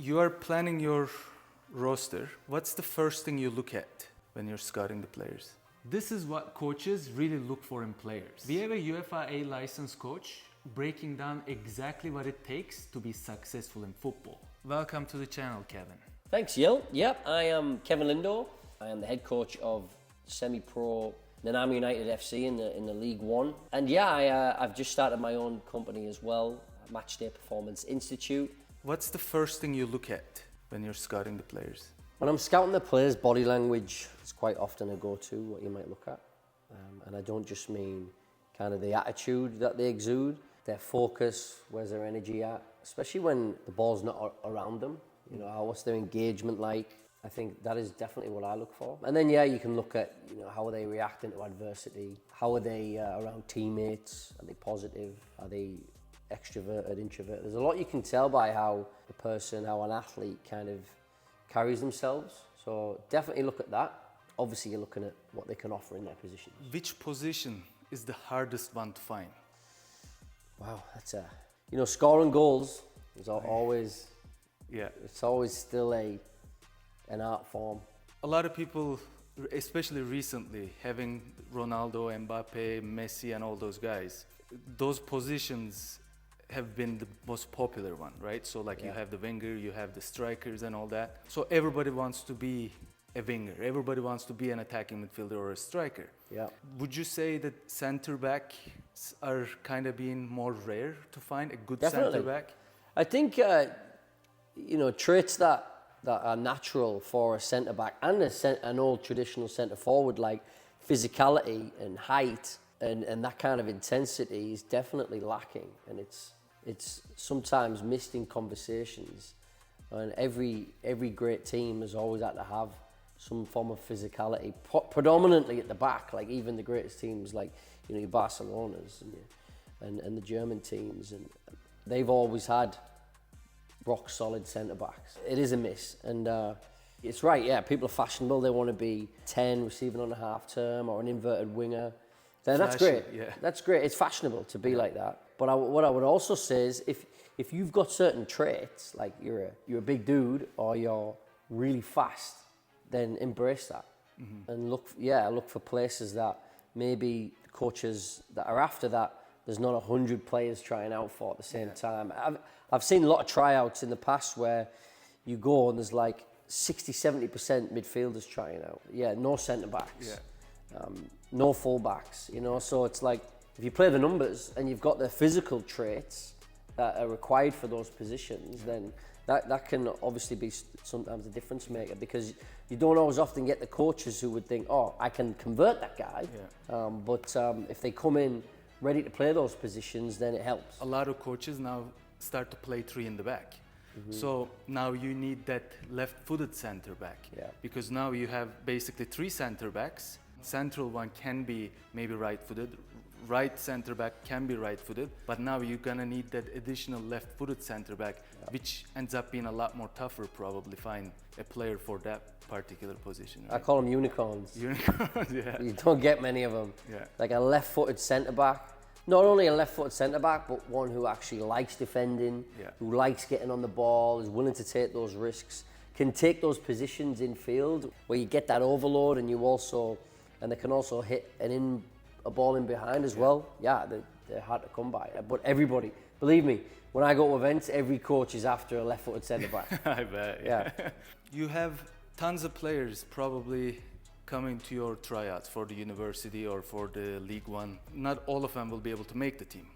You are planning your roster. What's the first thing you look at when you're scouting the players? This is what coaches really look for in players. We have a UEFA A licensed coach breaking down exactly what it takes to be successful in football. Welcome to the channel, Kevin. Thanks, Yil. Yep, I am Kevin Lindo. I am the head coach of semi-pro Nanama United FC in the League One. And yeah, I've just started my own company as well, Matchday Performance Institute. What's the first thing you look at when you're scouting the players? When I'm scouting the players, body language is quite often a go-to, what you might look at. And I don't just mean kind of the attitude that they exude, their focus, where's their energy at, especially when the ball's not around them. You know, what's their engagement like? I think that is definitely what I look for. And then, yeah, you can look at, you know, how are they reacting to adversity? How are they around teammates? Are they positive? Are they extroverted, introverted? There's a lot you can tell by how a person, how an athlete kind of carries themselves. So definitely look at that. Obviously, you're looking at what they can offer in their positions. Which position is the hardest one to find? Wow, that's you know, scoring goals is always, Yeah. it's always still an art form. A lot of people, especially recently, having Ronaldo, Mbappe, Messi and all those guys, those positions have been the most popular one, right? So like you have the winger, you have the strikers and all that. So everybody wants to be a winger. Everybody wants to be an attacking midfielder or a striker. Yeah. Would you say that center backs are kind of being more rare to find a good Definitely. center back? I think, you know, traits that are natural for a centre back and an old traditional centre forward, like physicality and height and that kind of intensity, is definitely lacking, and it's sometimes missed in conversations. And every great team has always had to have some form of physicality, predominantly at the back. Like even the greatest teams, like, you know, your Barcelonas and the German teams, and they've always had rock solid centre backs. It is a miss, and it's right. Yeah, people are fashionable. They want to be 10, receiving on a half term, or an inverted winger. Then that's great. Yeah. That's great. It's fashionable to be like that. But what I would also say is, if you've got certain traits, like you're a big dude or you're really fast, then embrace that and look for places that maybe coaches that are after that, there's not 100 players trying out for at the same time. I've seen a lot of tryouts in the past where you go and there's like 60-70% midfielders trying out. Yeah, no centre backs, no fullbacks. You know, so it's like if you play the numbers and you've got the physical traits that are required for those positions, then that can obviously be sometimes a difference maker, because you don't always often get the coaches who would think, oh, I can convert that guy. But if they come in ready to play those positions, then it helps. A lot of coaches now start to play three in the back. So now you need that left-footed center back, because now you have basically three center backs. Central one can be maybe right-footed, right center back can be right-footed, but now you're gonna need that additional left-footed center back, which ends up being a lot more tougher probably find a player for that particular position. Right? I call them unicorns. Unicorns, yeah. You don't get many of them. Yeah. Like a left-footed centre back. Not only a left-footed centre back, but one who actually likes defending, who likes getting on the ball, is willing to take those risks, can take those positions in field where you get that overload, and they can also hit a ball in behind as well. Yeah, they're hard to come by. But everybody, believe me, when I go to events, every coach is after a left-footed centre back. I bet. Yeah. You have tons of players probably coming to your tryouts for the university or for the League One. Not all of them will be able to make the team.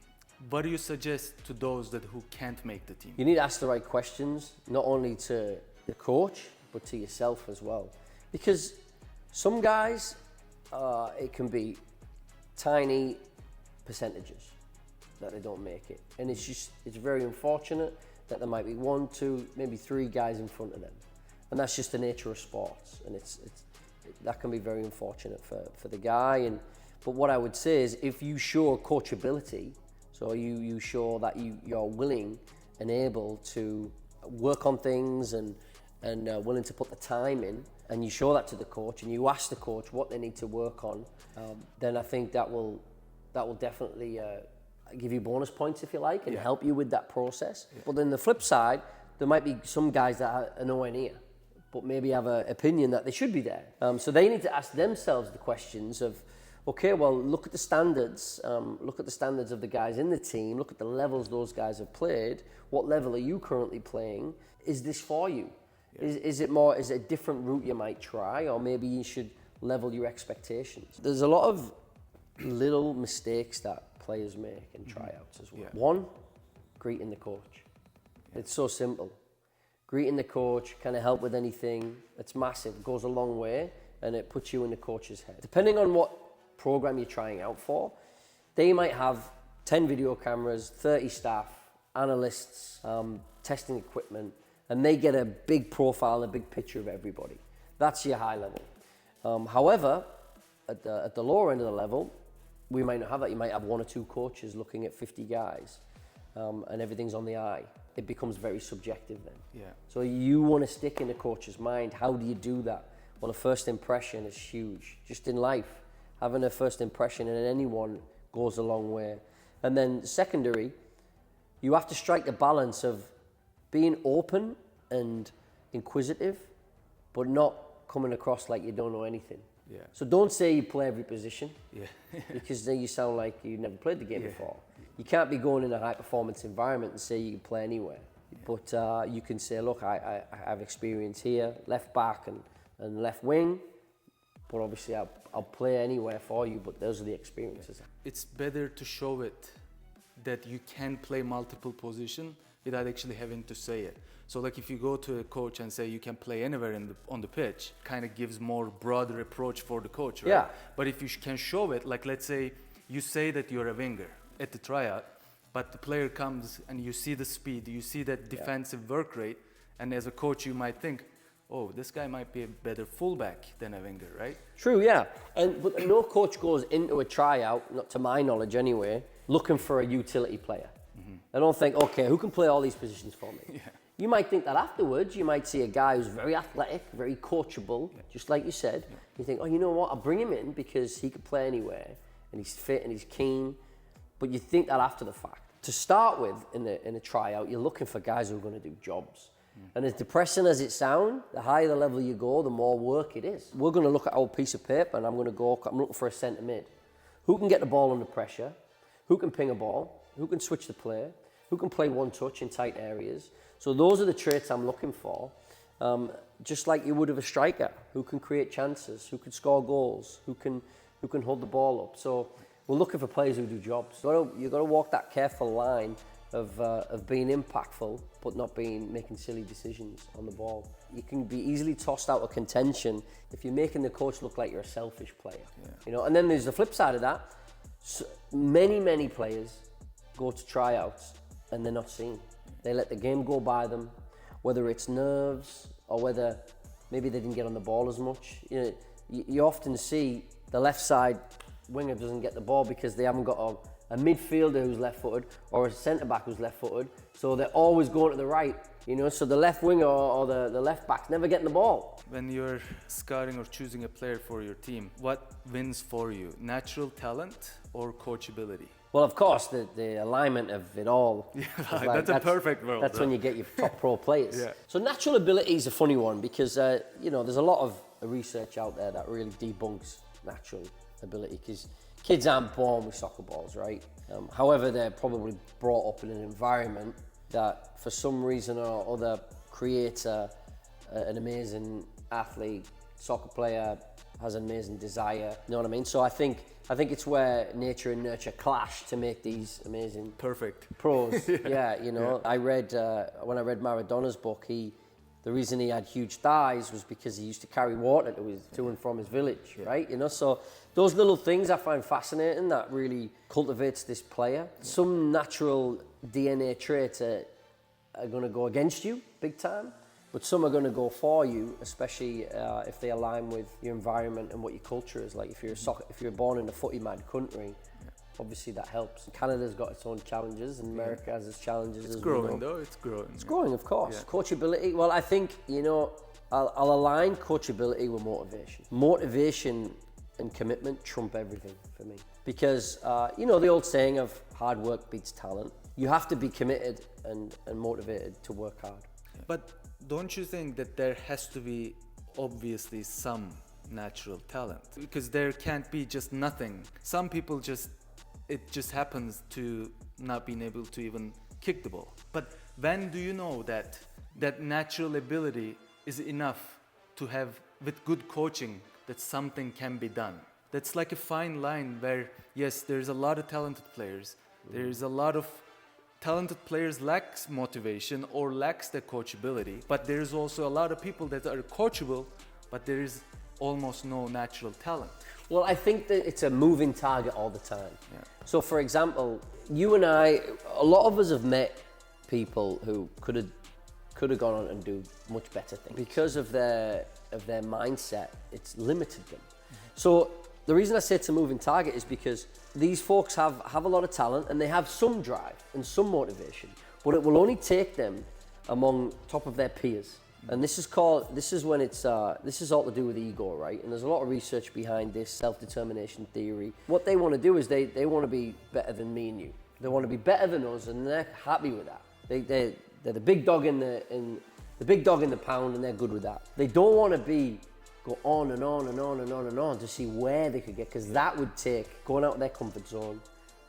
What do you suggest to those who can't make the team? You need to ask the right questions, not only to the coach, but to yourself as well. Because some guys, it can be tiny percentages that they don't make it. And it's very unfortunate that there might be 1, 2, maybe 3 guys in front of them. And that's just the nature of sports. And that can be very unfortunate for the guy. But what I would say is, if you show coachability, so you show that you're willing and able to work on things and willing to put the time in, and you show that to the coach and you ask the coach what they need to work on, then I think that will definitely give you bonus points, if you like, and help you with that process. But then the flip side, there might be some guys that are nowhere near, but maybe have an opinion that they should be there. So they need to ask themselves the questions of, okay, well, look at the standards. Look at the standards of the guys in the team. Look at the levels those guys have played. What level are you currently playing? Is this for you? Yeah. Is it a different route you might try, or maybe you should level your expectations? There's a lot of little mistakes that players make in tryouts as well. Yeah. One, greeting the coach. Yeah. It's so simple. Greeting the coach, can I help with anything? It's massive, it goes a long way, and it puts you in the coach's head. Depending on what program you're trying out for, they might have 10 video cameras, 30 staff, analysts, testing equipment, and they get a big profile and a big picture of everybody. That's your high level. However, at the lower end of the level, we might not have that. You might have 1 or 2 coaches looking at 50 guys, and everything's on the eye. It becomes very subjective then. Yeah. So you want to stick in the coach's mind. How do you do that? Well, a first impression is huge. Just in life, having a first impression in anyone goes a long way. And then secondary, you have to strike the balance of being open and inquisitive, but not coming across like you don't know anything. Yeah. So don't say you play every position, because then you sound like you never played the game before. You can't be going in a high-performance environment and say you can play anywhere. Yeah. But you can say, look, I have experience here, left back and left wing, but obviously I'll play anywhere for you, but those are the experiences. It's better to show it that you can play multiple positions without actually having to say it. So like if you go to a coach and say you can play anywhere on the pitch, kind of gives more broader approach for the coach, right? Yeah. But if you can show it, like let's say you say that you're a winger at the tryout, but the player comes and you see the speed, you see that defensive work rate, and as a coach you might think, oh, this guy might be a better fullback than a winger, right? True, yeah. But no coach goes into a tryout, not to my knowledge anyway, looking for a utility player. Mm-hmm. They don't think, okay, who can play all these positions for me? Yeah. You might think that afterwards. You might see a guy who's very athletic, very coachable, just like you said. Yeah. You think, oh, you know what, I'll bring him in because he could play anywhere, and he's fit and he's keen. But you think that after the fact. To start with, in a tryout, you're looking for guys who are going to do jobs. And as depressing as it sounds, the higher the level you go, the more work it is. We're going to look at our piece of paper, and I'm looking for a centre mid. Who can get the ball under pressure? Who can ping a ball? Who can switch the play? Who can play one touch in tight areas? So those are the traits I'm looking for. Just like you would of a striker, who can create chances, who can score goals, who can hold the ball up. So we're looking for players who do jobs. You've got to walk that careful line of being impactful, but not making silly decisions on the ball. You can be easily tossed out of contention if you're making the coach look like you're a selfish player. Yeah. You know, and then there's the flip side of that. So many players go to tryouts and they're not seen. They let the game go by them, whether it's nerves or whether maybe they didn't get on the ball as much. You know, you often see the left side winger doesn't get the ball because they haven't got a midfielder who's left-footed or a centre-back who's left-footed, so they're always going to the right, you know, so the left winger or the left-back's never getting the ball. When you're scouting or choosing a player for your team, what wins for you? Natural talent or coachability? Well, of course, the alignment of it all. Yeah, that's a perfect world. That's when you get your top pro players. Yeah. So natural ability is a funny one because, you know, there's a lot of research out there that really debunks natural ability because kids aren't born with soccer balls, right? However, they're probably brought up in an environment that for some reason or other creates an amazing athlete, soccer player, has an amazing desire, you know what I mean? So I think it's where nature and nurture clash to make these amazing perfect pros. Yeah, you know, yeah. When I read Maradona's book, the reason he had huge thighs was because he used to carry water to and from his village, right? You know, so those little things I find fascinating that really cultivates this player. Yeah. Some natural DNA traits are going to go against you big time, but some are going to go for you, especially if they align with your environment and what your culture is. Like if you're born in a footy-mad country, obviously that helps. Canada's got its own challenges and America has its challenges. It's growing though, it's growing. It's growing, of course. Yeah. Coachability, well, I think, you know, I'll align coachability with motivation. Motivation and commitment trump everything for me. Because, you know, the old saying of hard work beats talent. You have to be committed and motivated to work hard. But don't you think that there has to be obviously some natural talent? Because there can't be just nothing. Some people it just happens to not being able to even kick the ball. But when do you know that that natural ability is enough to have, with good coaching, that something can be done? That's like a fine line where, yes, there's a lot of talented players. There's a lot of talented players lacks motivation or lacks the coachability. But there's also a lot of people that are coachable, but there is almost no natural talent. Well, I think that it's a moving target all the time. Yeah. So, for example, you and I, a lot of us have met people who could have gone on and do much better things. Because of their mindset, it's limited them. So the reason I say it's a moving target is because these folks have a lot of talent and they have some drive and some motivation, but it will only take them among top of their peers. And this is when it's this is all to do with ego, right? And there's a lot of research behind this self-determination theory. What they want to do is they want to be better than me and you. They want to be better than us, and they're happy with that. They're the big dog in the pound, and they're good with that. They don't want to go on and on and on and on and on to see where they could get, because that would take going out of their comfort zone,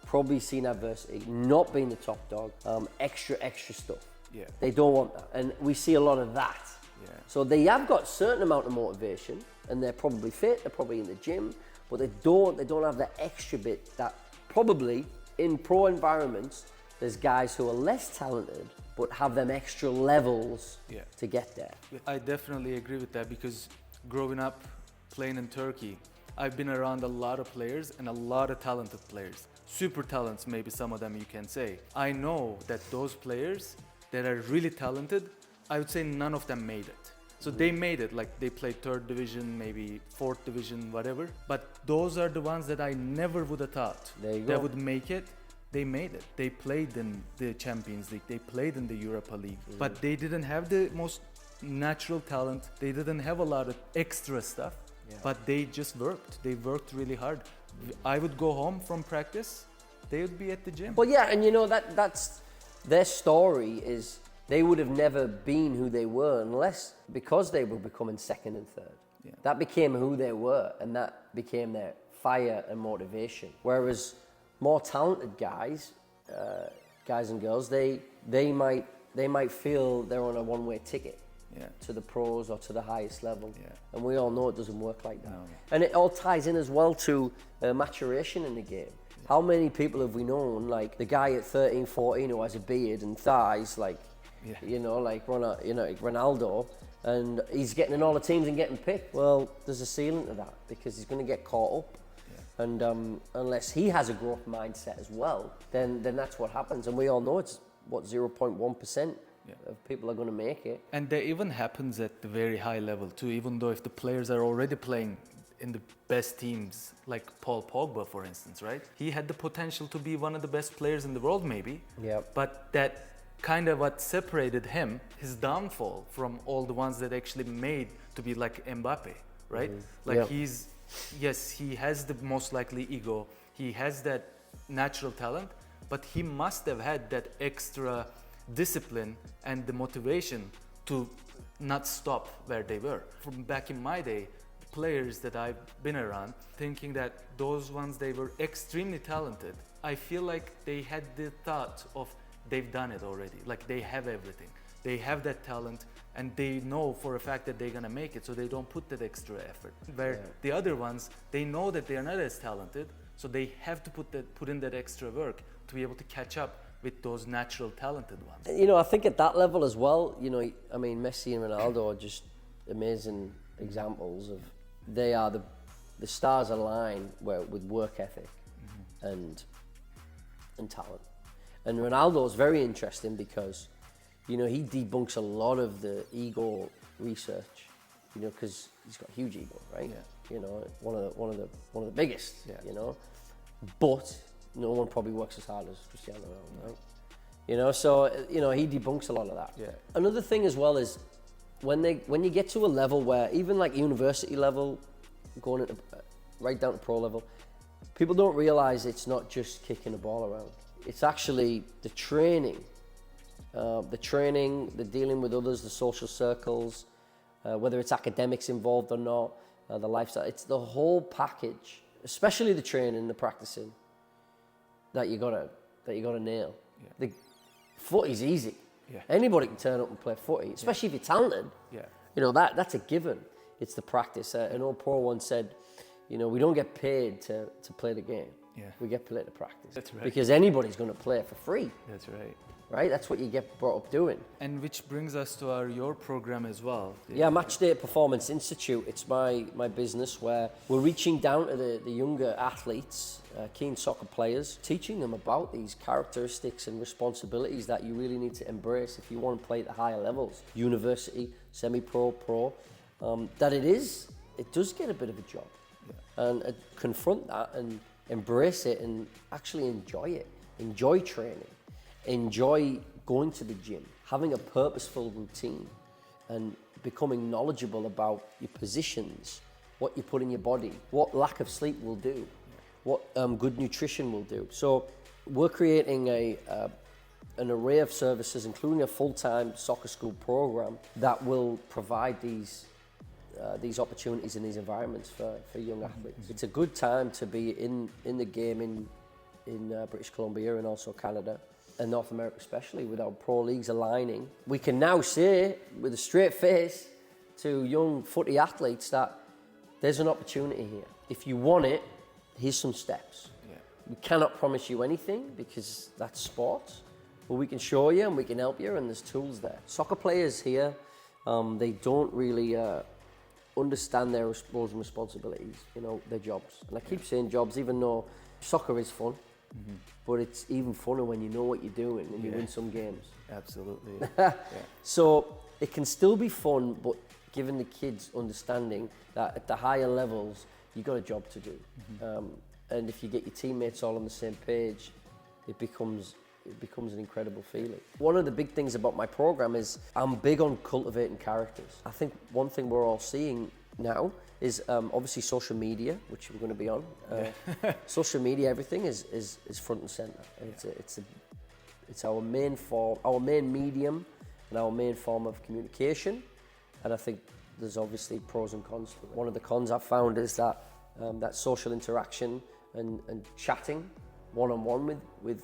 probably seeing adversity, not being the top dog, extra stuff. Yeah. They don't want that, and we see a lot of that. Yeah. So they have got a certain amount of motivation, and they're probably fit, they're probably in the gym, but they don't have that extra bit that probably in pro environments, there's guys who are less talented but have them extra levels to get there. I definitely agree with that, because growing up playing in Turkey, I've been around a lot of players and a lot of talented players. Super talents, maybe some of them you can say. I know that those players that are really talented, I would say none of them made it. So they made it, like they played third division, maybe fourth division, whatever. But those are the ones that I never would have thought that would make it. They made it. They played in the Champions League. They played in the Europa League. But they didn't have the most natural talent. They didn't have a lot of extra stuff. Yeah. But they just worked. They worked really hard. I would go home from practice. They would be at the gym. Well, yeah, and you know that's their story is they would have never been who they were unless because they were becoming second and third. Yeah. That became who they were, and that became their fire and motivation. Whereas more talented guys and girls, they might feel they're on a one-way ticket to the pros or to the highest level. Yeah. And we all know it doesn't work like that. No. And it all ties in as well to maturation in the game. How many people have we known, like the guy at 13, 14 who has a beard and thighs, like, like Ronaldo, and he's getting in all the teams and getting picked? Well, there's a ceiling to that because he's going to get caught up. Yeah. And unless he has a growth mindset as well, then that's what happens. And we all know it's, 0.1% of people are going to make it. And that even happens at the very high level too, even though if the players are already playing in the best teams, like Paul Pogba, for instance, right? He had the potential to be one of the best players in the world, maybe. Yeah. But that kind of what separated him, his downfall from all the ones that actually made to be like Mbappe, right? Like he has the most likely ego. He has that natural talent, but he must have had that extra discipline and the motivation to not stop where they were. From back in my day, players that I've been around, thinking that those ones, they were extremely talented. I feel like they had the thought of they've done it already, like they have everything. They have that talent and they know for a fact that they're gonna make it, so they don't put that extra effort. Where the other ones, they know that they are not as talented, so they have to put in that extra work to be able to catch up with those natural talented ones. You know, I think at that level as well, you know, I mean, Messi and Ronaldo are just amazing examples of they are the stars align with work ethic and talent. And Ronaldo is very interesting because, you know, he debunks a lot of the ego research, you know, because he's got a huge ego, right? Yeah. You know, one of the biggest, you know, but no one probably works as hard as Cristiano Ronaldo, right? You know, so, you know, he debunks a lot of that. Yeah. Another thing as well is when you get to a level where even like university level, going into right down to pro level, people don't realize it's not just kicking a ball around. It's actually the training the training, the dealing with others, the social circles, whether it's academics involved or not, the lifestyle. It's the whole package, especially the training, the practicing, that you gotta nail. Yeah. The footy's easy. Yeah. Anybody can turn up and play footy, especially if you're talented. Yeah. You know, that's a given. It's the practice. An old pro once said, you know, we don't get paid to play the game. Yeah. We get paid to practice. That's right. Because anybody's going to play for free. That's right. Right? That's what you get brought up doing. And which brings us to your program as well. Yeah, Matchday Performance Institute. It's my business where we're reaching down to the younger athletes, keen soccer players, teaching them about these characteristics and responsibilities that you really need to embrace if you want to play at the higher levels, university, semi-pro, pro, that it does get a bit of a job. Yeah. And confront that and embrace it and actually enjoy it. Enjoy training. Enjoy going to the gym, having a purposeful routine, and becoming knowledgeable about your positions, what you put in your body, what lack of sleep will do, what good nutrition will do. So we're creating an array of services, including a full-time soccer school program that will provide these opportunities in these environments for young athletes. It's a good time to be in the game in British Columbia and also Canada and North America especially, with our pro leagues aligning. We can now say with a straight face to young footy athletes that there's an opportunity here. If you want it, here's some steps. Yeah. We cannot promise you anything because that's sport, but we can show you and we can help you, and there's tools there. Soccer players here, they don't really understand their roles and responsibilities, you know, their jobs. And I keep saying jobs, even though soccer is fun, but it's even funner when you know what you're doing and you win some games. Absolutely. So it can still be fun, but giving the kids understanding that at the higher levels, you've got a job to do. And if you get your teammates all on the same page, it becomes an incredible feeling. One of the big things about my program is I'm big on cultivating characters. I think one thing we're all seeing now is obviously social media, which we're going to be on. Social media, everything is front and center. And it's our main medium and our main form of communication. And I think there's obviously pros and cons to it. One of the cons I've found is that that social interaction and chatting one-on-one with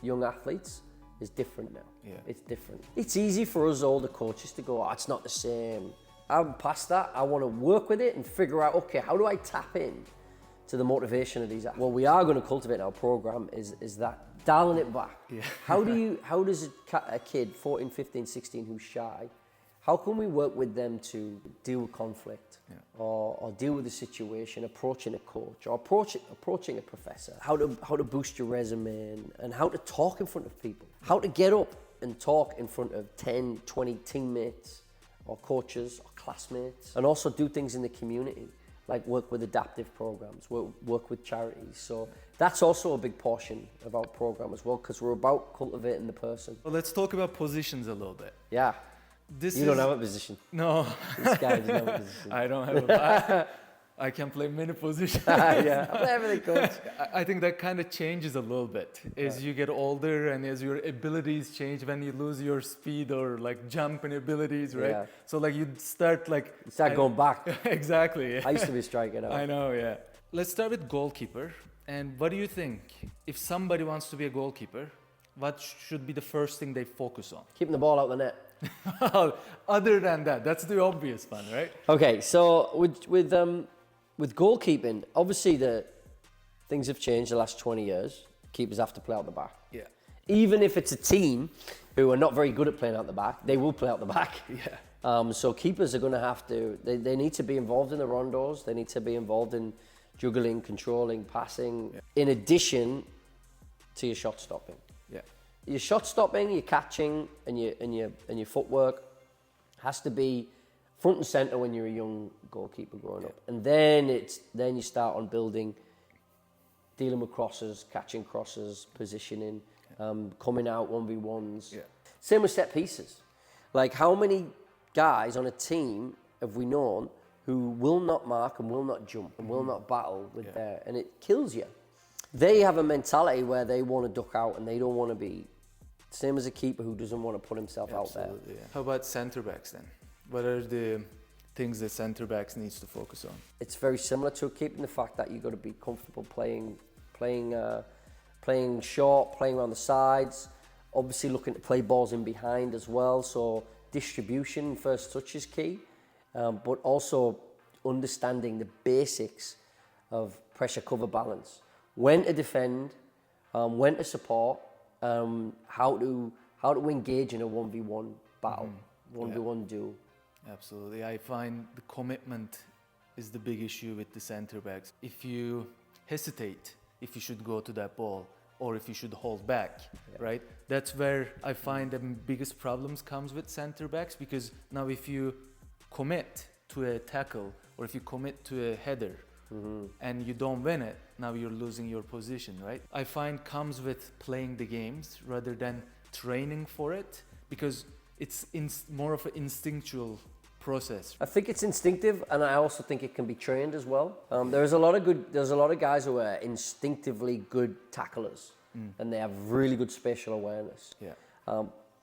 young athletes is different now. Yeah. It's different. It's easy for us older coaches to go, it's not the same. I'm past that. I want to work with it and figure out, okay, how do I tap in to the motivation of these athletes? What we are going to cultivate in our program is that dialing it back. Yeah. How does a kid, 14, 15, 16, who's shy, how can we work with them to deal with conflict or deal with the situation, approaching a coach or approaching a professor? How to boost your resume and how to talk in front of people. How to get up and talk in front of 10, 20 teammates or coaches or classmates. And also do things in the community, like work with adaptive programs, work with charities. So that's also a big portion of our program as well, because we're about cultivating the person. Well, let's talk about positions a little bit. Yeah. You don't have a position. No. This guy doesn't have a position. I don't have a I can play many positions. Yeah, I play everything, coach. I think that kind of changes a little bit as you get older and as your abilities change, when you lose your speed or like jumping abilities, right? Yeah. So like you start going back. Exactly. I used to be a striker now. I know, yeah. Let's start with goalkeeper. And what do you think? If somebody wants to be a goalkeeper, what should be the first thing they focus on? Keeping the ball out the net. Other than that, that's the obvious one, right? Okay, so with goalkeeping, obviously the things have changed the last 20 years. Keepers have to play out the back. Yeah. Even if it's a team who are not very good at playing out the back, they will play out the back. Yeah. So keepers are going to have to, they need to be involved in the rondos. They need to be involved in juggling, controlling, passing, in addition to your shot stopping. Yeah. Your shot stopping, your catching, and your footwork has to be front and center when you're a young goalkeeper growing up, and then you start on dealing with crosses, catching crosses, positioning, coming out 1v1s. Yeah. Same with set pieces. Like, how many guys on a team have we known who will not mark and will not jump and will not battle with and it kills you. They have a mentality where they want to duck out and they don't want to be Same as a keeper who doesn't want to put himself out there. Yeah. How about centre backs then? What are the things that centre backs needs to focus on? It's very similar to keeping, the fact that you've got to be comfortable playing short, playing around the sides, obviously looking to play balls in behind as well. So distribution, first touch is key, but also understanding the basics of pressure cover balance, when to defend, when to support, how to engage in a 1v1 battle, 1v1 duel. Absolutely. I find the commitment is the big issue with the centre backs. If you hesitate, if you should go to that ball, or if you should hold back, right? That's where I find the biggest problems comes with centre backs, because now if you commit to a tackle, or if you commit to a header, and you don't win it, now you're losing your position, right? I find comes with playing the games rather than training for it, because it's more of an instinctual process. I think it's instinctive, and I also think it can be trained as well. There's a lot of guys who are instinctively good tacklers, and they have really good spatial awareness. Yeah.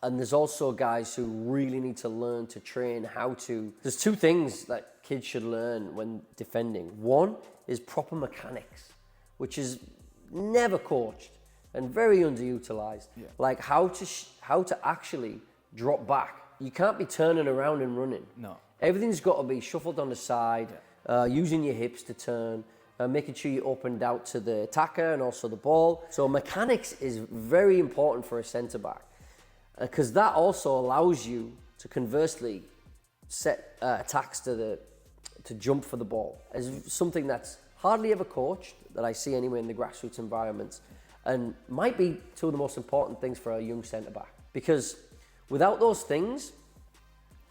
And there's also guys who really need to learn to train how to. There's two things that kids should learn when defending. One is proper mechanics, which is never coached and very underutilized. Yeah. Like how to actually drop back. You can't be turning around and running. No. Everything's got to be shuffled on the side, using your hips to turn, making sure you opened out to the attacker and also the ball. So mechanics is very important for a centre back, because that also allows you to conversely set attacks to jump for the ball. It's something that's hardly ever coached, that I see anywhere in the grassroots environments, and might be two of the most important things for a young centre back, because without those things,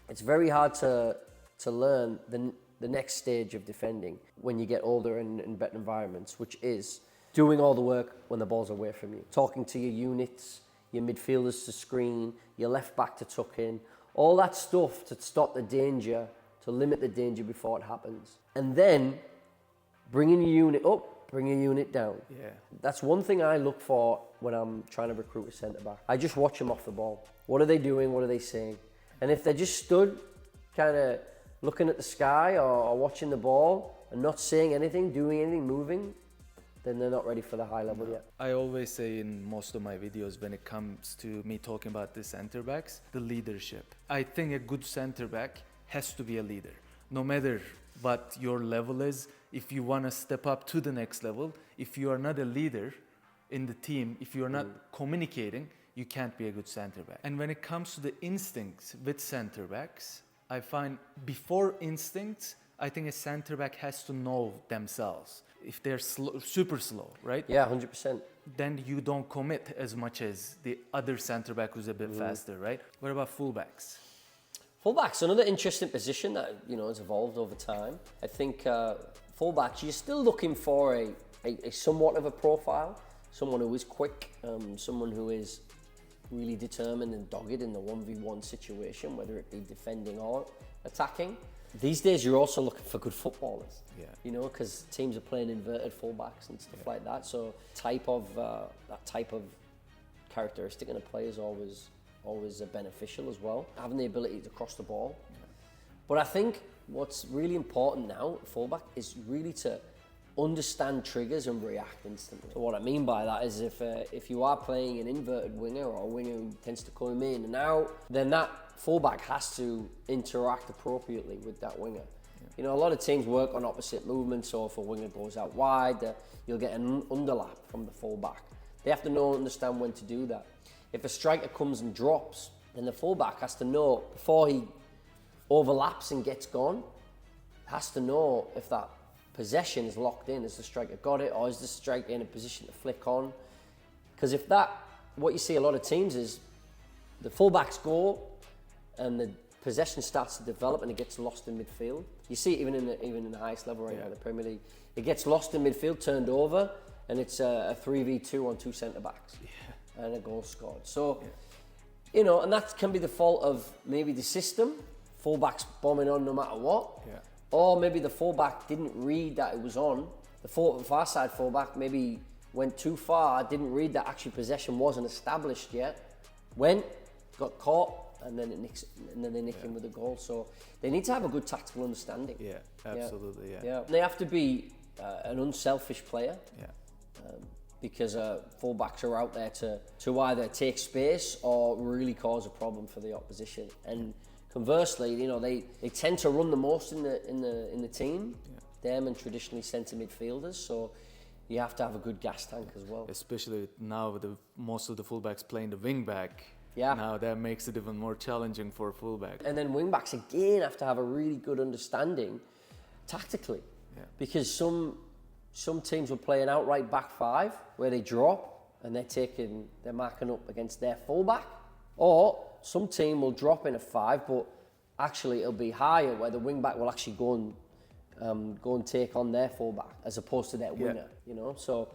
it's very hard to learn the next stage of defending when you get older in better environments, which is doing all the work when the ball's away from you. Talking to your units, your midfielders to screen, your left back to tuck in, all that stuff to stop the danger, to limit the danger before it happens. And then bringing your unit up, bring your unit down. Yeah. That's one thing I look for when I'm trying to recruit a centre-back. I just watch them off the ball. What are they doing? What are they saying? And if they're just stood, kind of looking at the sky or watching the ball and not saying anything, doing anything, moving, then they're not ready for the high level yet. I always say in most of my videos, when it comes to me talking about the centre backs, the leadership. I think a good centre back has to be a leader. No matter what your level is, if you want to step up to the next level, if you are not a leader in the team, if you are not communicating, you can't be a good centre back. And when it comes to the instincts with centre backs, I find before instincts, I think a centre back has to know themselves. If they're super slow, right? Yeah, 100%. Then you don't commit as much as the other centre back who's a bit faster, right? What about fullbacks? Fullback's another interesting position that has evolved over time. I think fullbacks, you're still looking for a somewhat of a profile, someone who is quick, someone who is really determined and dogged in the 1v1 situation, whether it be defending or attacking. These days, you're also looking for good footballers. Yeah. Because teams are playing inverted fullbacks and stuff like that. So that type of characteristic in a player is always beneficial as well. Having the ability to cross the ball. Yeah. But I think what's really important now at fullback is really to understand triggers and react instantly. So what I mean by that is if you are playing an inverted winger or a winger who tends to come in and out, then that fullback has to interact appropriately with that winger. Yeah. A lot of teams work on opposite movements, so if a winger goes out wide, you'll get an underlap from the fullback. They have to know and understand when to do that. If a striker comes and drops, then the fullback has to know, before he overlaps and gets gone, has to know if that possession is locked in. Has the striker got it, or is the striker in a position to flick on? Because what you see a lot of teams is the fullbacks go and the possession starts to develop and it gets lost in midfield. You see it even in the highest level right now, the Premier League. It gets lost in midfield, turned over, and it's a 3v2 on two centre-backs. Yeah. And a goal scored. So, and that can be the fault of maybe the system, fullbacks bombing on no matter what. Yeah. Or maybe the fullback didn't read that it was on. The far side fullback maybe went too far, didn't read that actually possession wasn't established yet, went, got caught, and then they nick him with a goal. So they need to have a good tactical understanding. Yeah, absolutely. Yeah. Yeah. They have to be an unselfish player. Yeah. Because fullbacks are out there to either take space or really cause a problem for the opposition. And conversely, you know, they tend to run the most in the team. Yeah. Them and traditionally centre midfielders. So you have to have a good gas tank as well. Especially now with most of the fullbacks playing the wing back. Yeah. Now that makes it even more challenging for a fullback. And then wing backs again have to have a really good understanding tactically. Yeah. Because some teams will play an outright back five where they drop and they're marking up against their fullback. Or some team will drop in a five, but actually it'll be higher where the wing back will actually go and take on their fullback as opposed to their winger. You know, so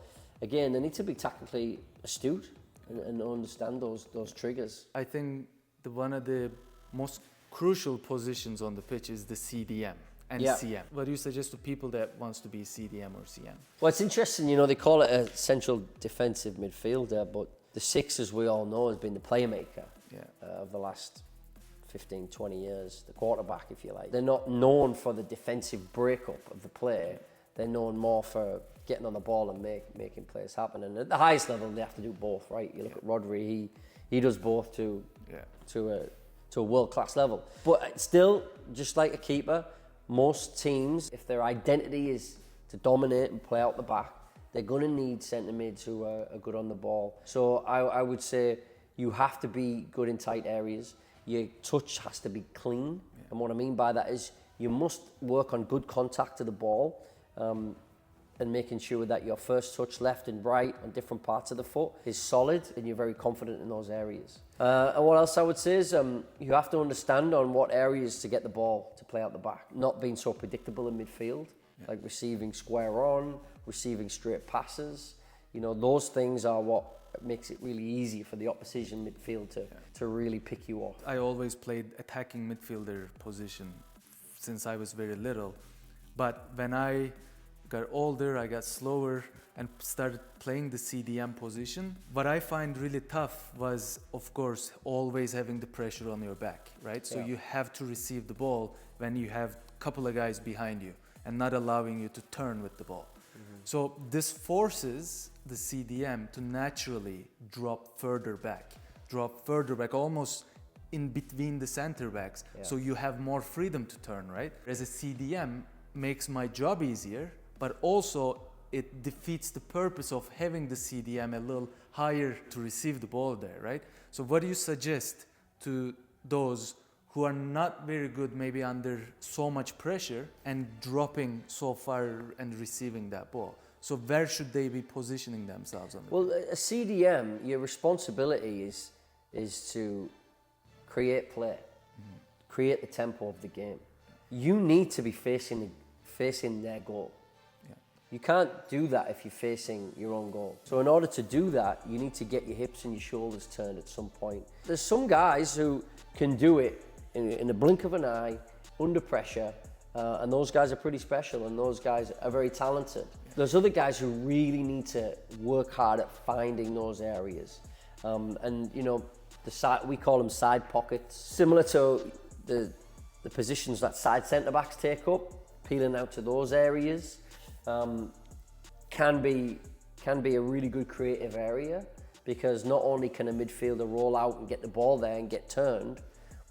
again, they need to be tactically astute and understand those triggers. I think one of the most crucial positions on the pitch is the CDM. And CM. What do you suggest to people that wants to be CDM or CM? Well, it's interesting, you know, they call it a central defensive midfielder, but the six, as we all know, has been the playmaker of the last 15, 20 years, the quarterback, if you like. They're not known for the defensive breakup of the play. They're known more for getting on the ball and making plays happen. And at the highest level, they have to do both, right? You look at Rodri, he does both to a world-class level. But still, just like a keeper, most teams, if their identity is to dominate and play out the back, they're going to need centre mids who are good on the ball. So I would say you have to be good in tight areas. Your touch has to be clean. And what I mean by that is you must work on good contact to the ball and making sure that your first touch left and right on different parts of the foot is solid and you're very confident in those areas. And what else I would say is you have to understand on what areas to get the ball to play out the back. Not being so predictable in midfield, like receiving square on, receiving straight passes. You know, those things are what makes it really easy for the opposition midfield to really pick you off. I always played attacking midfielder position since I was very little. But when I got older, I got slower and started playing the CDM position. What I find really tough was, of course, always having the pressure on your back, right? So you have to receive the ball when you have a couple of guys behind you and not allowing you to turn with the ball. So this forces the CDM to naturally drop further back, almost in between the center backs. So you have more freedom to turn, right? As a CDM makes my job easier, but also it defeats the purpose of having the CDM a little higher to receive the ball there, right? So what do you suggest to those who are not very good maybe under so much pressure and dropping so far and receiving that ball? So where should they be positioning themselves on the Well, a CDM, your responsibility is to create play, create the tempo of the game. You need to be facing their goal. You can't do that if you're facing your own goal. So in order to do that, you need to get your hips and your shoulders turned at some point. There's some guys who can do it in the blink of an eye, under pressure, and those guys are pretty special, and those guys are very talented. There's other guys who really need to work hard at finding those areas. And you know, we call them side pockets, similar to the positions that side centre-backs take up, peeling out to those areas. Can be a really good creative area, because not only can a midfielder roll out and get the ball there and get turned,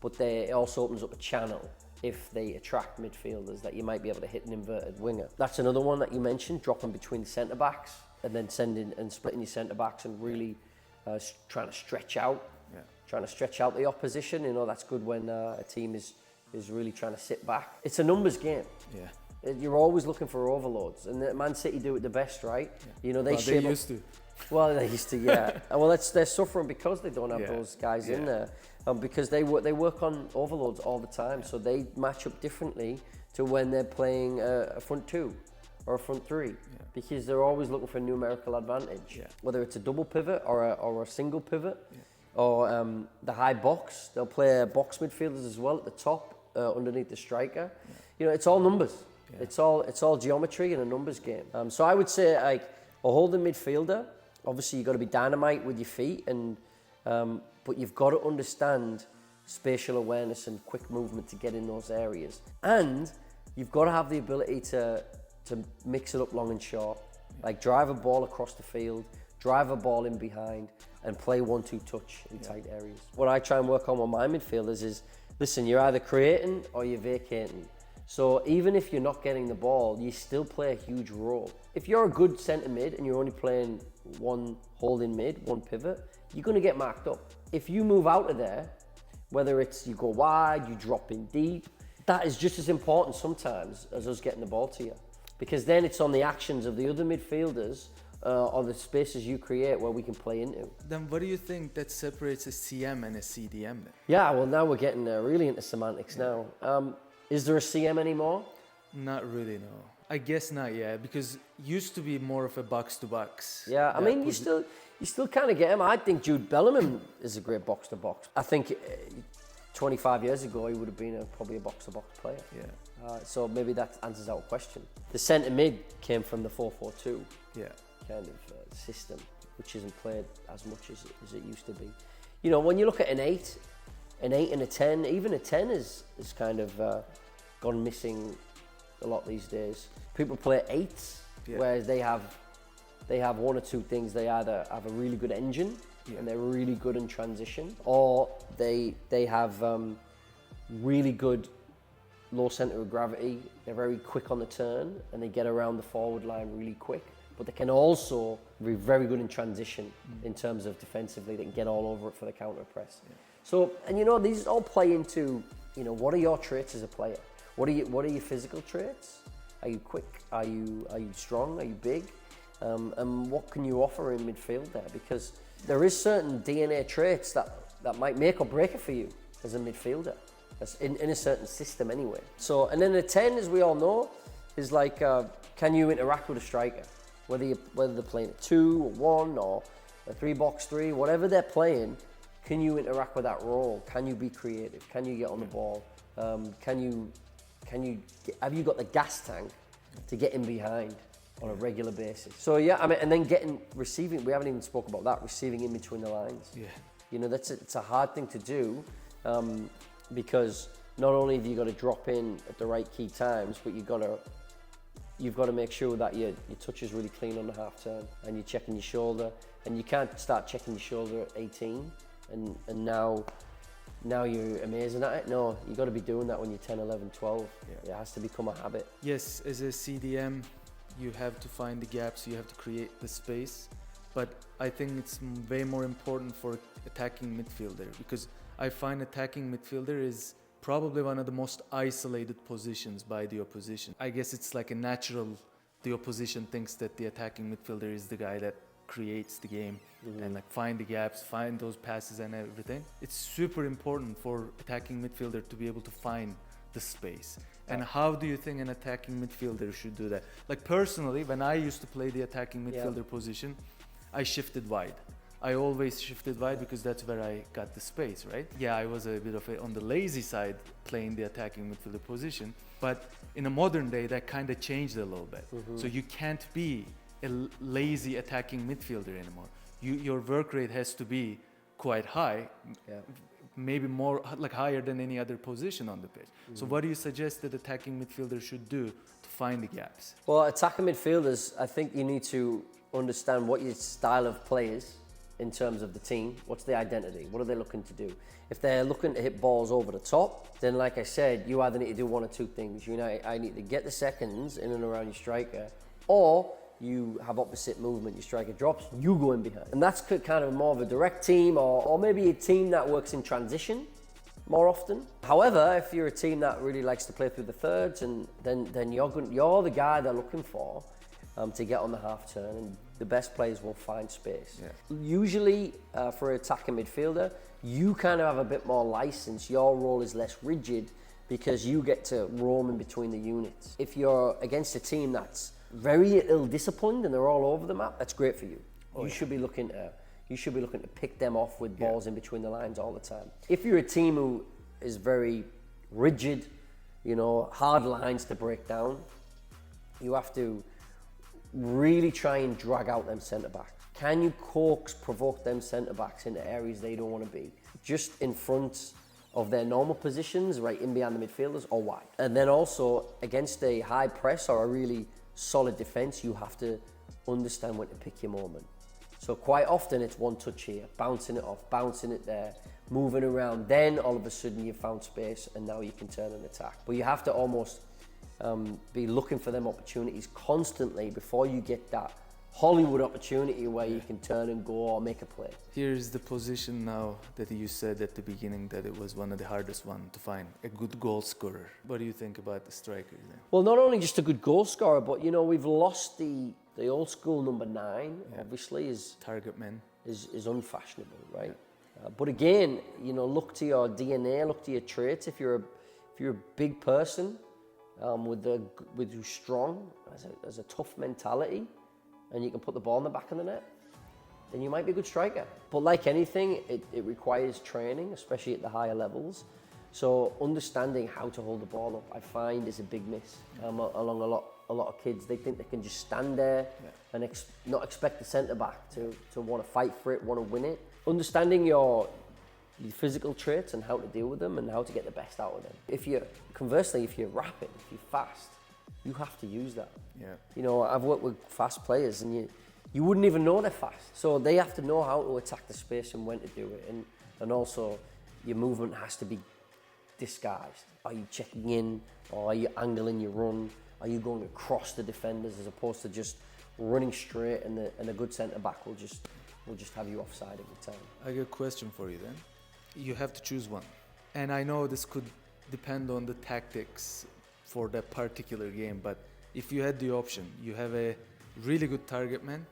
but it also opens up a channel if they attract midfielders that you might be able to hit an inverted winger. That's another one that you mentioned, dropping between the centre backs and then sending and splitting your centre backs and really trying to stretch out the opposition. You know, that's good when a team is really trying to sit back. It's a numbers game. You're always looking for overloads, and Man City do it the best, right? You know, they used to. Well, they used to, yeah. Well, they're suffering because they don't have those guys in there, because they work on overloads all the time, so they match up differently to when they're playing a front two or a front three, because they're always looking for numerical advantage, whether it's a double pivot or a single pivot, or the high box. They'll play box midfielders as well at the top, underneath the striker. You know, it's all numbers. It's all geometry and a numbers game. So I would say, like, a holding midfielder, obviously you've got to be dynamite with your feet, and but you've got to understand spatial awareness and quick movement to get in those areas. And you've got to have the ability to mix it up long and short, like drive a ball across the field, drive a ball in behind, and play 1-2 touch in tight areas. What I try and work on with my midfielders is, listen, you're either creating or you're vacating. So even if you're not getting the ball, you still play a huge role. If you're a good centre mid and you're only playing one holding mid, one pivot, you're going to get marked up. If you move out of there, whether it's you go wide, you drop in deep, that is just as important sometimes as us getting the ball to you. Because then it's on the actions of the other midfielders or the spaces you create where we can play into. Then what do you think that separates a CM and a CDM then? Yeah, well now we're getting really into semantics now. Is there a CM anymore? Not really, no. I guess not, yeah, because used to be more of a box-to-box. Yeah, I mean, you still kind of get him. I think Jude Bellingham is a great box-to-box. I think 25 years ago, he would have been probably a box-to-box player. Yeah. So maybe that answers our question. The centre mid came from the 4-4-2 kind of system, which isn't played as much as it used to be. You know, when you look at an 8 and a 10, even a 10 is kind of gone missing a lot these days. People play 8s, whereas they have one or two things. They either have a really good engine and they're really good in transition, or they have really good low centre of gravity. They're very quick on the turn and they get around the forward line really quick. But they can also be very good in transition in terms of defensively. They can get all over it for the counter press. Yeah. So, and you know, these all play into, you know, what are your traits as a player? What are your physical traits? Are you quick? Are you strong? Are you big? And what can you offer in midfield there? Because there is certain DNA traits that might make or break it for you as a midfielder. That's in a certain system anyway. So, and then a 10, as we all know, is like, can you interact with a striker? Whether they're playing a 2, or 1, or a 3-box-3, whatever they're playing, can you interact with that role? Can you be creative? Can you get on the ball? Have you got the gas tank to get in behind on a regular basis? So yeah, I mean, and then receiving. We haven't even spoke about that. Receiving in between the lines. Yeah. You know, it's a hard thing to do because not only have you got to drop in at the right key times, but you've got to make sure that your touch is really clean on the half turn and you're checking your shoulder, and you can't start checking your shoulder at 18 and now you're amazing at it. No, you've got to be doing that when you're 10, 11, 12. Yeah. It has to become a habit. Yes, as a CDM, you have to find the gaps, you have to create the space, but I think it's way more important for attacking midfielder, because I find attacking midfielder is probably one of the most isolated positions by the opposition. I guess it's like a natural, the opposition thinks that the attacking midfielder is the guy that creates the game and like find the gaps, find those passes and everything. It's super important for attacking midfielder to be able to find the space. And how do you think an attacking midfielder should do that? Like personally, when I used to play the attacking midfielder position, I shifted wide. I always shifted wide because that's where I got the space, right? Yeah, I was a bit of on the lazy side playing the attacking midfielder position, but in a modern day that kind of changed a little bit. So you can't be a lazy attacking midfielder anymore. Your work rate has to be quite high, maybe more like higher than any other position on the pitch. So what do you suggest that attacking midfielder should do to find the gaps? Well, attacking midfielders, I think you need to understand what your style of play is in terms of the team. What's the identity? What are they looking to do? If they're looking to hit balls over the top, then like I said, you either need to do one or two things. You know, I need to get the seconds in and around your striker, or you have opposite movement, your striker drops, you go in behind. And that's kind of more of a direct team, or maybe a team that works in transition more often. However, if you're a team that really likes to play through the thirds, and then you're the guy they're looking for to get on the half turn, and the best players will find space. Usually for an attacking midfielder, you kind of have a bit more license. Your role is less rigid because you get to roam in between the units. If you're against a team that's very ill-disciplined and they're all over the map, that's great for you. You should be looking to pick them off with balls in between the lines all the time. If you're a team who is very rigid, you know, hard lines to break down, you have to really try and drag out them centre back. Can you provoke them centre-backs into areas they don't want to be? Just in front of their normal positions, right in behind the midfielders or wide. And then also, against a high press or a really solid defence, you have to understand when to pick your moment. So quite often it's one touch here, bouncing it off, bouncing it there, moving around. Then all of a sudden you've found space and now you can turn an attack. But you have to almost be looking for them opportunities constantly before you get that Hollywood opportunity where you can turn and go or make a play. Here's the position now that you said at the beginning that it was one of the hardest ones to find, a good goal scorer. What do you think about the strikers then? Well, not only just a good goal scorer, but you know, we've lost the old school number 9, obviously, is target man. Is unfashionable, right? Yeah. But again, you know, look to your DNA, look to your traits. If you're a big person with who's strong, has a tough mentality, and you can put the ball in the back of the net, then you might be a good striker. But like anything, it requires training, especially at the higher levels. So understanding how to hold the ball up, I find, is a big miss along a lot of kids. They think they can just stand there and not expect the centre-back to want to fight for it, want to win it. Understanding your physical traits and how to deal with them and how to get the best out of them. Conversely, if you're rapid, if you're fast, you have to use that. Yeah. You know, I've worked with fast players and you wouldn't even know they're fast. So they have to know how to attack the space and when to do it. And also your movement has to be disguised. Are you checking in, or are you angling your run? Are you going across the defenders as opposed to just running straight and a good centre-back will just have you offside every time? I got a question for you then. You have to choose one. And I know this could depend on the tactics for that particular game, but if you had the option, you have a really good target man,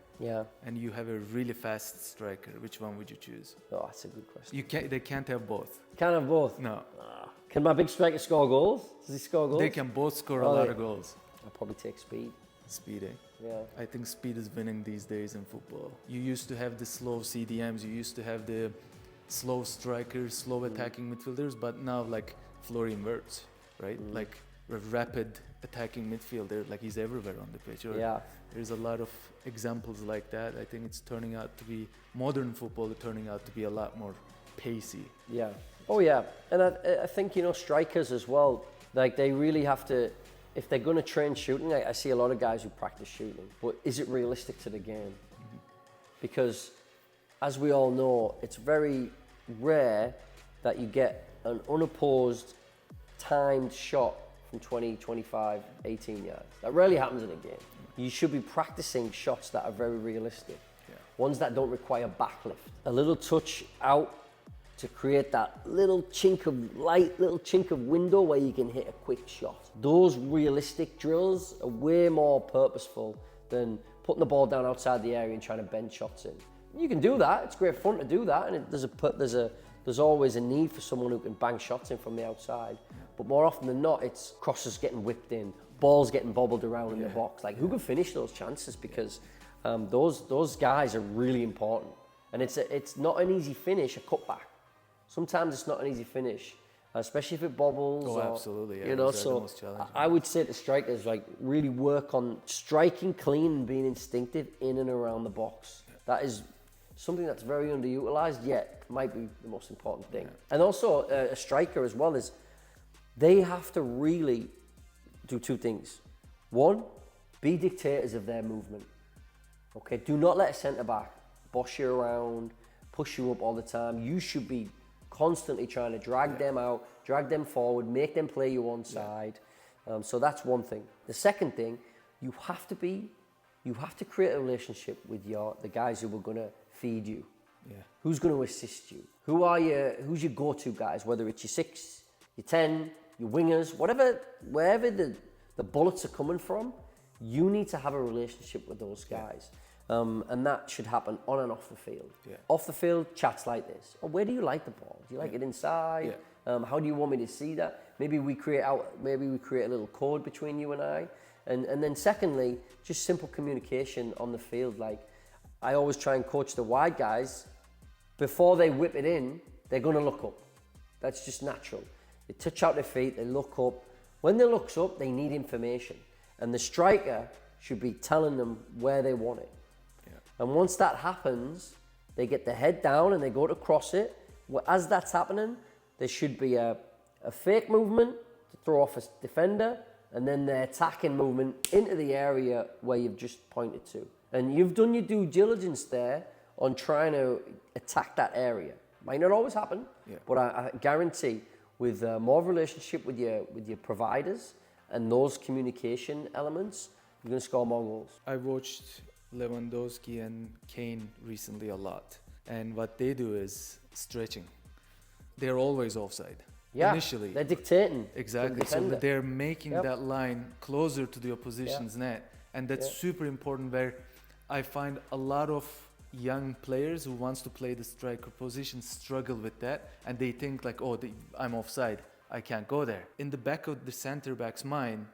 and you have a really fast striker, which one would you choose? Oh, that's a good question. They can't have both. Can't have both? No. Can my big striker score goals? Does he score goals? They can both score a lot of goals. I'll probably take speed. Speed, eh? Yeah. I think speed is winning these days in football. You used to have the slow CDMs, you used to have the slow strikers, slow attacking midfielders, but now like Flory inverts, right? Like a rapid attacking midfielder, like he's everywhere on the pitch. Yeah. There's a lot of examples like that. I think it's turning out to be, modern football is turning out to be a lot more pacey. Yeah. Oh yeah. And I think, you know, strikers as well, like they really have to, if they're going to train shooting, I see a lot of guys who practice shooting, but is it realistic to the game? Because as we all know, it's very rare that you get an unopposed timed shot from 20, 25, 18 yards. That rarely happens in a game. You should be practicing shots that are very realistic. Ones that don't require backlift. A little touch out to create that little chink of light, little chink of window where you can hit a quick shot. Those realistic drills are way more purposeful than putting the ball down outside the area and trying to bend shots in. You can do that, it's great fun to do that, and there's always a need for someone who can bang shots in from the outside. But more often than not, it's crosses getting whipped in, balls getting bobbled around in the box. Like, who can finish those chances? Because those guys are really important. And it's not an easy finish, a cutback. Sometimes it's not an easy finish, especially if it bobbles. Oh, absolutely. Yeah, you know, so I would say to strikers, like, really work on striking clean and being instinctive in and around the box. That is something that's very underutilized, yet might be the most important thing. And also a striker as well, is they have to really do two things. One, be dictators of their movement. Okay, do not let a centre-back boss you around, push you up all the time. You should be constantly trying to drag them out, drag them forward, make them play you one side. So that's one thing. The second thing, you have to create a relationship with the guys who are going to feed you. Yeah. Who's going to assist you? Who's your go-to guys? Whether it's your 6, your 10, your wingers, wherever the bullets are coming from, you need to have a relationship with those guys. And that should happen on and off the field. Yeah. Off the field, chats like this. Oh, where do you like the ball? Do you like it inside? Yeah. How do you want me to see that? Maybe we create a little code between you and I. And then secondly, just simple communication on the field. Like, I always try and coach the wide guys. Before they whip it in, they're going to look up. That's just natural. They touch out their feet, they look up. When they look up, they need information. And the striker should be telling them where they want it. Yeah. And once that happens, they get their head down and they go to cross it. Well, as that's happening, there should be a fake movement to throw off a defender, and then the attacking movement into the area where you've just pointed to. And you've done your due diligence there on trying to attack that area. Might not always happen, but I guarantee with more of a relationship with your providers and those communication elements, you're going to score more goals. I watched Lewandowski and Kane recently a lot, and what they do is stretching. They're always offside. Yeah, initially. They're dictating. Exactly. So they're making that line closer to the opposition's net, and that's super important. Where I find a lot of young players who wants to play the striker position struggle with that, and they think like, oh, I'm offside, I can't go there. In the back of the center back's mind,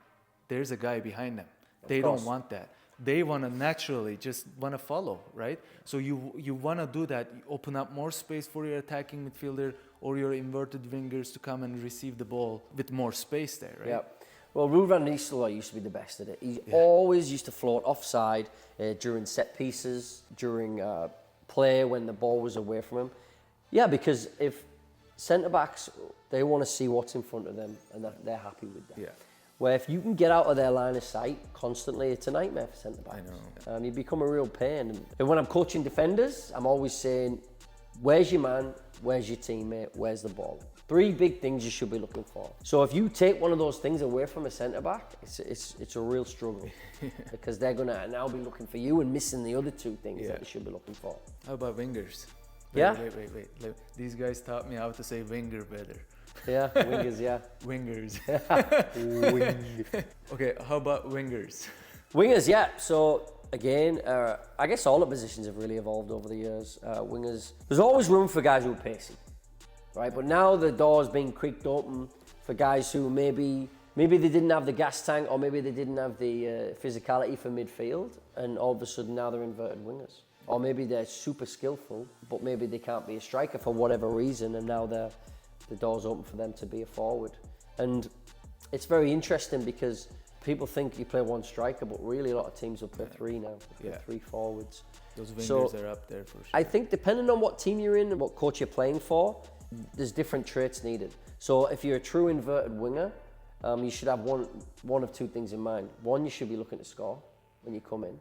there's a guy behind them. They don't want that. They want to naturally just want to follow, right? So you want to do that. You open up more space for your attacking midfielder or your inverted wingers to come and receive the ball with more space there, right? Yeah. Well, Ruud van Nistelrooy used to be the best at it. He always used to float offside during set pieces, during play when the ball was away from him. Yeah, because if centre-backs, they want to see what's in front of them and they're happy with that. Yeah. Where if you can get out of their line of sight constantly, it's a nightmare for centre-backs. I know. You become a real pain. And when I'm coaching defenders, I'm always saying, where's your man? Where's your teammate? Where's the ball? 3 big things you should be looking for. So if you take one of those things away from a centre-back, it's a real struggle because they're going to now be looking for you and missing the other 2 things that they should be looking for. How about wingers? Wait. These guys taught me how to say winger better. Yeah, wingers, yeah. Wingers. Wing. Okay, how about wingers? Wingers, yeah. So again, I guess all the positions have really evolved over the years. Wingers, there's always room for guys who are pacey, right? But now the door's been creaked open for guys who maybe they didn't have the gas tank, or maybe they didn't have the physicality for midfield, and all of a sudden now they're inverted wingers. Or maybe they're super skillful, but maybe they can't be a striker for whatever reason, and now the door's open for them to be a forward. And it's very interesting because people think you play 1 striker, but really a lot of teams will play 3 now. Play 3 forwards. Those wingers are up there for sure. I think depending on what team you're in and what coach you're playing for, there's different traits needed. So if you're a true inverted winger, you should have one of 2 things in mind. 1, you should be looking to score when you come in,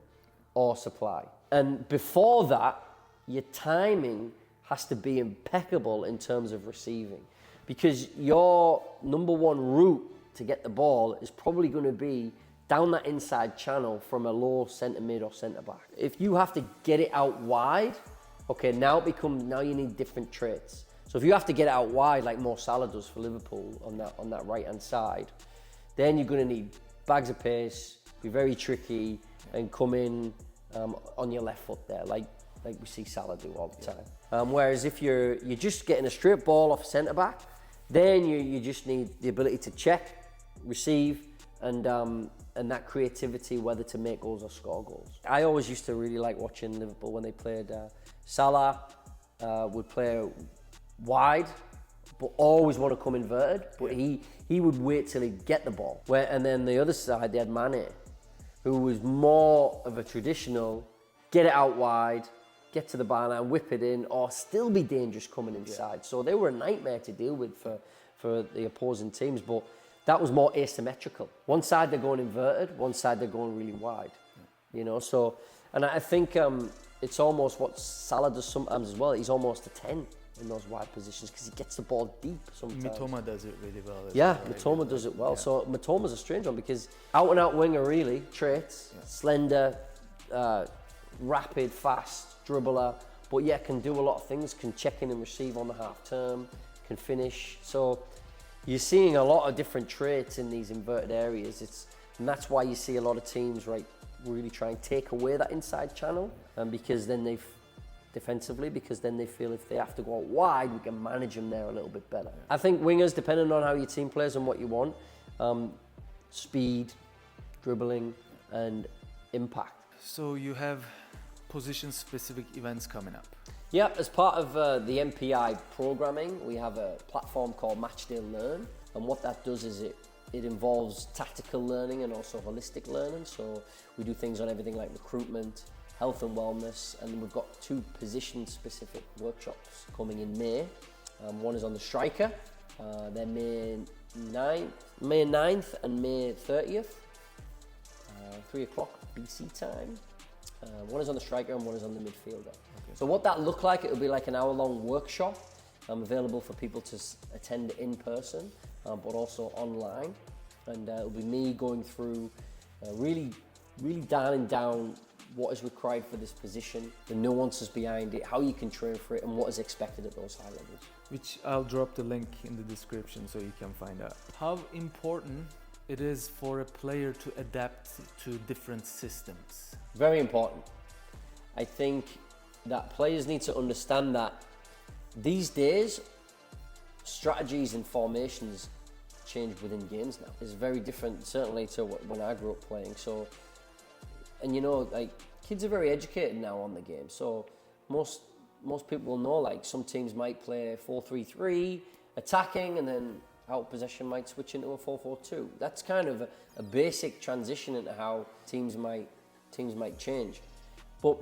or supply. And before that, your timing has to be impeccable in terms of receiving, because your number 1 route to get the ball is probably going to be down that inside channel from a low centre mid or centre back. If you have to get it out wide, okay, now you need different traits. So if you have to get it out wide like Mo Salah does for Liverpool on that right hand side, then you're going to need bags of pace, be very tricky, and come in on your left foot there, like we see Salah do all the time. Whereas if you're just getting a straight ball off centre back, then you just need the ability to check, receive, and that creativity, whether to make goals or score goals. I always used to really like watching Liverpool when they played. Salah would play wide, but always want to come inverted. But he would wait till he'd get the ball. And then the other side, they had Mane, who was more of a traditional, get it out wide, get to the byline, whip it in, or still be dangerous coming inside. So they were a nightmare to deal with for the opposing teams, but that was more asymmetrical. One side they're going inverted, one side they're going really wide. You know, so, and I think it's almost what Salah does sometimes as well. He's almost a 10 in those wide positions because he gets the ball deep sometimes. Mitoma does it really well. Mitoma does it well. So Mitoma's a strange one because out and out winger really, traits, slender, rapid, fast, dribbler, but yet can do a lot of things, can check in and receive on the half term, can finish. So you're seeing a lot of different traits in these inverted areas. And that's why you see a lot of teams really try and take away that inside channel, and because then defensively, because then they feel if they have to go out wide, we can manage them there a little bit better. I think wingers, depending on how your team plays and what you want, speed, dribbling, and impact. So you have position-specific events coming up. Yeah, as part of the MPI programming, we have a platform called Matchday Learn, and what that does is it involves tactical learning and also holistic learning. So we do things on everything like recruitment, health and wellness, and we've got 2 position-specific workshops coming in May. One is on the striker. They're May 9th and May 30th, 3 o'clock BC time. One is on the striker and one is on the midfielder. Okay. So what that look like, it'll be like an hour-long workshop, available for people to attend in person, but also online. And it'll be me going through really dialing down what is required for this position, the nuances behind it, how you can train for it, and what is expected at those high levels. Which I'll drop the link in the description so you can find out. How important it is for a player to adapt to different systems? Very important. I think that players need to understand that these days, strategies and formations change within games now. It's very different, certainly, to when I grew up playing. So, and you know, like, kids are very educated now on the game. So most people will know, like, some teams might play 4-3-3, attacking, and then out possession might switch into a 4-4-2. That's kind of a basic transition into how teams might change. But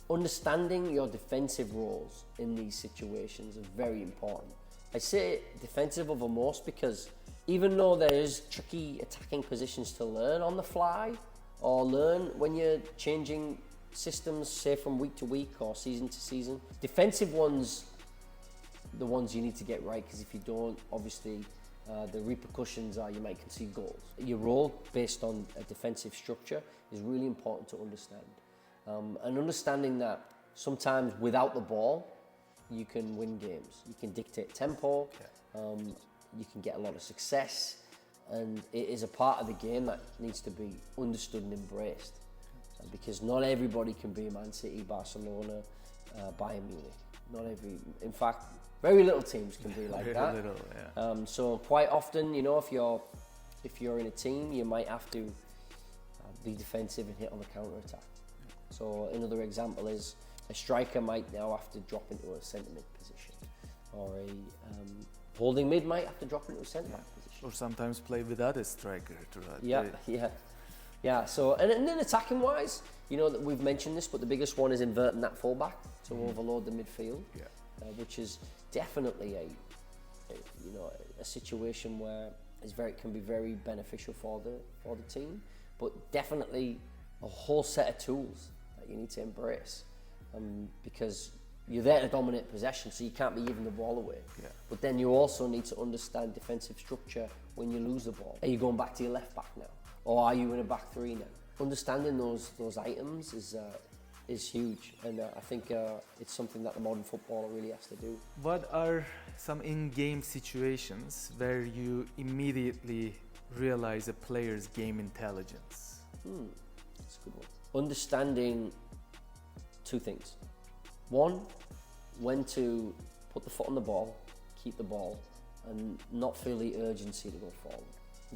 understanding your defensive roles in these situations is very important. I say defensive over most because even though there is tricky attacking positions to learn on the fly, or learn when you're changing systems, say from week to week or season to season, defensive ones, the ones you need to get right, because if you don't, obviously the repercussions are you might concede goals. Your role based on a defensive structure is really important to understand. And understanding that sometimes without the ball, you can win games. You can dictate tempo, you can get a lot of success, and it is a part of the game that needs to be understood and embraced. Because not everybody can be Man City, Barcelona, Bayern Munich. In fact, very little teams can be like that. Little, yeah. So quite often, you know, if you're in a team, you might have to be defensive and hit on the counter attack. So another example is a striker might now have to drop into a centre mid position, or a holding mid might have to drop into a centre back position. Or sometimes play without a striker to Yeah. So and then attacking wise, you know that we've mentioned this, but the biggest one is inverting that fullback to overload the midfield, which is definitely a situation where can be very beneficial for the team, but definitely a whole set of tools that you need to embrace, because you're there to dominate possession, so you can't be giving the ball away. Yeah. But then you also need to understand defensive structure when you lose the ball. Are you going back to your left back now, or are you in a back three now? Understanding those items is huge, and I think it's something that the modern footballer really has to do. What are some in-game situations where you immediately realize a player's game intelligence? That's a good one. Understanding 2 things. One, when to put the foot on the ball, keep the ball, and not feel the urgency to go forward.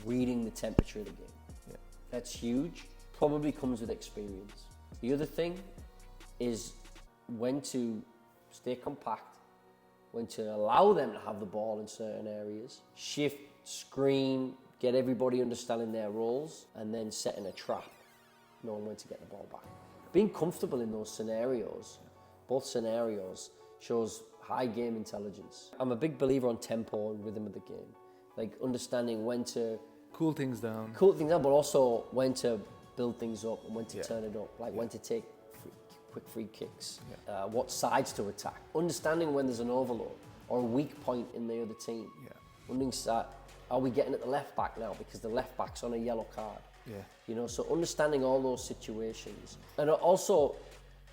Reading the temperature of the game. Yeah. That's huge. Probably comes with experience. The other thing is when to stay compact, when to allow them to have the ball in certain areas, shift, screen, get everybody understanding their roles, and then setting a trap, knowing when to get the ball back. Being comfortable in those scenarios, both scenarios, shows high game intelligence. I'm a big believer on tempo and rhythm of the game, like understanding when to cool things down, but also when to build things up and when to turn it up, like when to take quick free kicks, what sides to attack, understanding when there's an overload or a weak point in the other team. Understanding, are we getting at the left back now because the left back's on a yellow card? You know, so understanding all those situations. And also,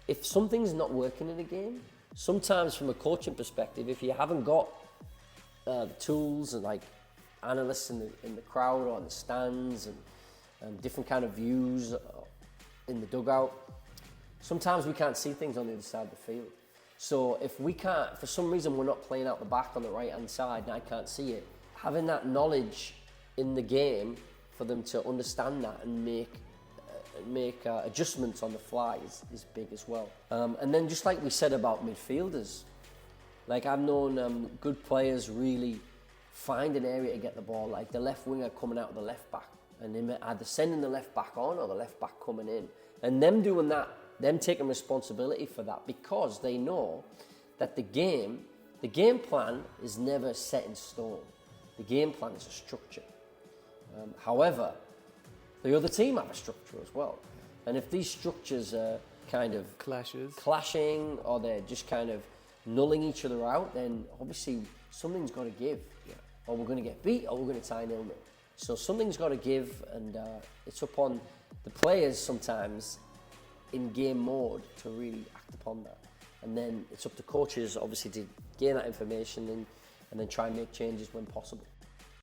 if something's not working in a game, sometimes from a coaching perspective, if you haven't got the tools and like analysts in the crowd or in the stands and different kind of views in the dugout, sometimes we can't see things on the other side of the field. So if we can't, for some reason we're not playing out the back on the right hand side and I can't see it, having that knowledge in the game for them to understand that and make adjustments on the fly is big as well. And then just like we said about midfielders, like I've known good players really find an area to get the ball, like the left winger coming out of the left back and them either sending the left back on or the left back coming in. And them doing that them taking responsibility for that, because they know that the game plan is never set in stone. The game plan is a structure. However, the other team have a structure as well. And if these structures are kind of clashing, or they're just kind of nulling each other out, then obviously something's got to give. Yeah. Or we're going to get beat, or we're going to tie 0-0. So something's got to give, and it's up on the players sometimes in game mode to really act upon that. And then it's up to coaches, obviously, to gain that information and then try and make changes when possible.